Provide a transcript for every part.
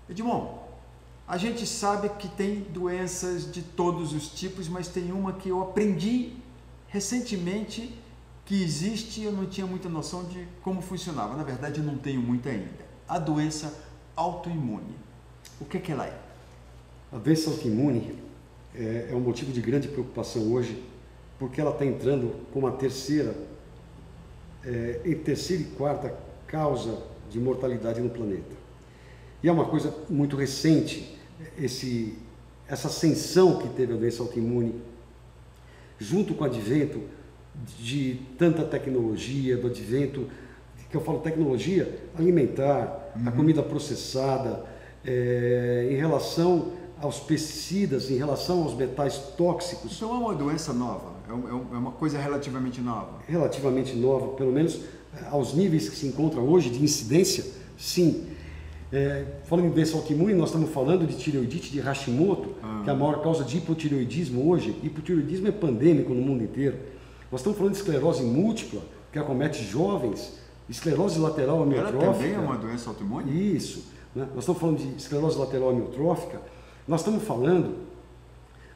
Edmond, a gente sabe que tem doenças de todos os tipos, mas tem uma que eu aprendi recentemente que existe e eu não tinha muita noção de como funcionava. Na verdade, eu não tenho muita ainda. A doença autoimune. O que ela é? A doença autoimune é um motivo de grande preocupação hoje, porque ela está entrando como a terceira e quarta causa de mortalidade no planeta. E é uma coisa muito recente, essa ascensão que teve a doença autoimune, junto com o advento de tanta tecnologia, do advento, que eu falo tecnologia alimentar, a comida processada, em relação aos pesticidas, em relação aos metais tóxicos. Então é uma doença nova, é uma coisa relativamente nova. Relativamente nova, pelo menos aos níveis que se encontra hoje de incidência, sim. Falando em doença autoimune, nós estamos falando de tireoidite de Hashimoto, que é a maior causa de hipotireoidismo hoje. Hipotireoidismo é pandêmico no mundo inteiro. Nós estamos falando de esclerose múltipla, que acomete jovens, esclerose lateral amiotrófica. Ela também é uma doença autoimune? Isso. Né? Nós estamos falando de esclerose lateral amiotrófica. Nós estamos falando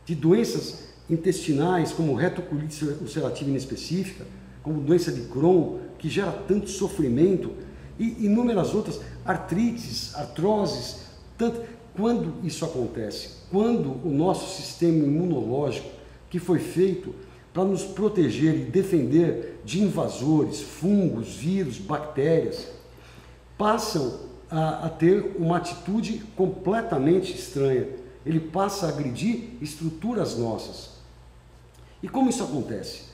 de doenças intestinais, como retocolite ulcerativa inespecífica, como doença de Crohn, que gera tanto sofrimento, e inúmeras outras, artrites, artroses, tanto. Quando isso acontece? Quando o nosso sistema imunológico, que foi feito para nos proteger e defender de invasores, fungos, vírus, bactérias, passam a ter uma atitude completamente estranha. Ele passa a agredir estruturas nossas. E como isso acontece?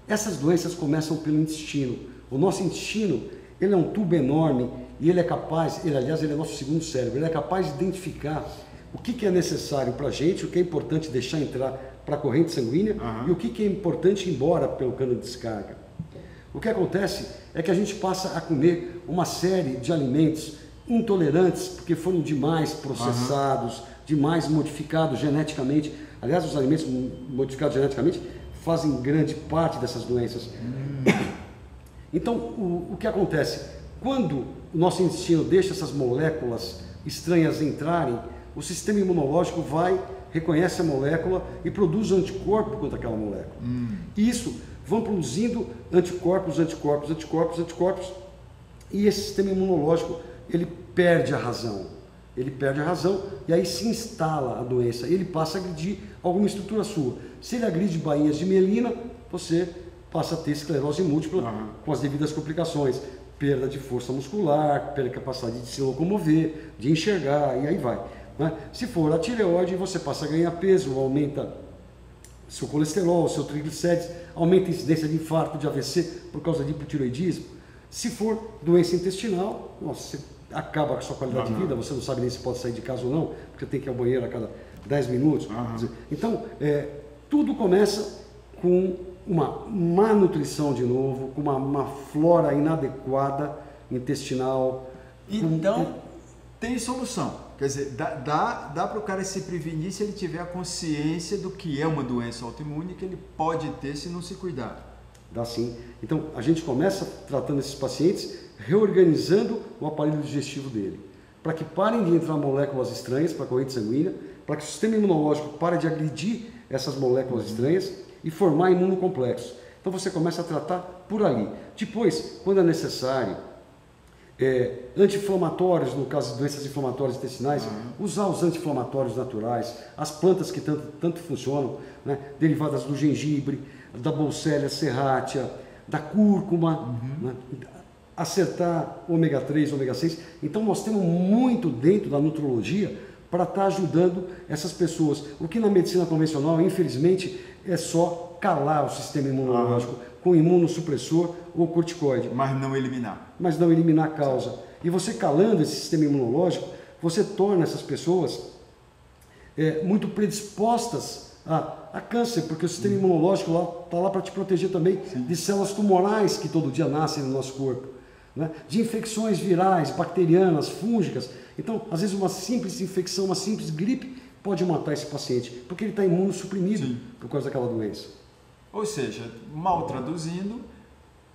Essas doenças começam pelo intestino. O nosso intestino, ele é um tubo enorme e ele é capaz, aliás, ele é nosso segundo cérebro, ele é capaz de identificar o que é necessário para a gente, o que é importante deixar entrar para a corrente sanguínea e o que é importante ir embora pelo cano de descarga. O que acontece é que a gente passa a comer uma série de alimentos intolerantes, porque foram demais processados, demais modificados geneticamente. Aliás, os alimentos modificados geneticamente fazem grande parte dessas doenças. Então, o que acontece? Quando o nosso intestino deixa essas moléculas estranhas entrarem, o sistema imunológico reconhece a molécula e produz anticorpo contra aquela molécula. E isso vão produzindo anticorpos, e esse sistema imunológico, ele perde a razão. Ele perde a razão e aí se instala a doença. Ele passa a agredir alguma estrutura sua. Se ele agride bainhas de mielina, você passa a ter esclerose múltipla com as devidas complicações. Perda de força muscular, perda de capacidade de se locomover, de enxergar, e aí vai. Né? Se for a tireoide, você passa a ganhar peso, aumenta seu colesterol, seu triglicérides, aumenta a incidência de infarto, de AVC por causa de hipotireoidismo. Se for doença intestinal, nossa, você acaba com a sua qualidade de vida, você não sabe nem se pode sair de casa ou não, porque tem que ir ao banheiro a cada 10 minutos. Então, tudo começa com uma má nutrição de novo, com uma flora inadequada intestinal. Então, tem solução. Quer dizer, dá para o cara se prevenir se ele tiver a consciência do que é uma doença autoimune que ele pode ter se não se cuidar. Dá sim. Então, a gente começa tratando esses pacientes, reorganizando o aparelho digestivo dele, para que parem de entrar moléculas estranhas para a corrente sanguínea, para que o sistema imunológico pare de agredir essas moléculas estranhas e formar imunocomplexos. Então, você começa a tratar por ali. Depois, quando é necessário, anti-inflamatórios, no caso de doenças inflamatórias intestinais, usar os anti-inflamatórios naturais, as plantas que tanto funcionam, né, derivadas do gengibre, da Bolsélia serratia, da cúrcuma, né, acertar ômega 3, ômega 6. Então nós temos muito dentro da nutrologia para estar ajudando essas pessoas. O que na medicina convencional, infelizmente, é só calar o sistema imunológico com imunossupressor ou corticoide. Mas não eliminar. Mas não eliminar a causa. E você calando esse sistema imunológico, você torna essas pessoas muito predispostas a câncer, porque o sistema imunológico está lá para te proteger também de células tumorais que todo dia nascem no nosso corpo, né? De infecções virais, bacterianas, fúngicas. Então, às vezes uma simples infecção, uma simples gripe pode matar esse paciente, porque ele está imunossuprimido por causa daquela doença. Ou seja, mal traduzindo,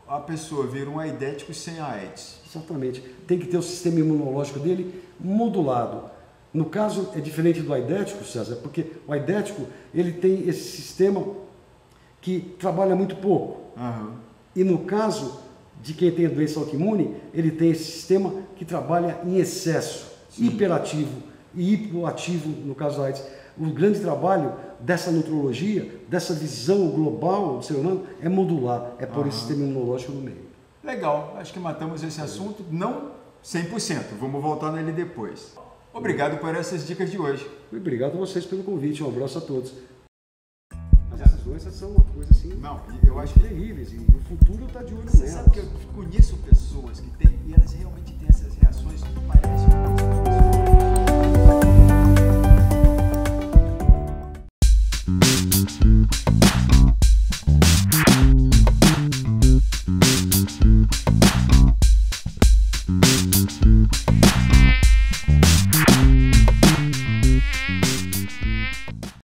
a pessoa vira um aidético sem a AIDS? Exatamente. Tem que ter o sistema imunológico dele modulado. No caso, é diferente do aidético, César, porque o aidético ele tem esse sistema que trabalha muito pouco. Uhum. E no caso de quem tem a doença autoimune, ele tem esse sistema que trabalha em excesso, hiperativo e hipoativo, no caso da AIDS. O grande trabalho dessa nutrologia, dessa visão global do ser humano, é modular, é pôr esse sistema imunológico no meio. Legal, acho que matamos esse assunto, não 100%, vamos voltar nele depois. Obrigado por essas dicas de hoje. Obrigado a vocês pelo convite, um abraço a todos. Mas essas doenças são uma coisa assim, não, eu acho que terríveis, e o futuro está de olho nelas. Você sabe que eu conheço pessoas que têm, e elas realmente têm essas reações que parecem...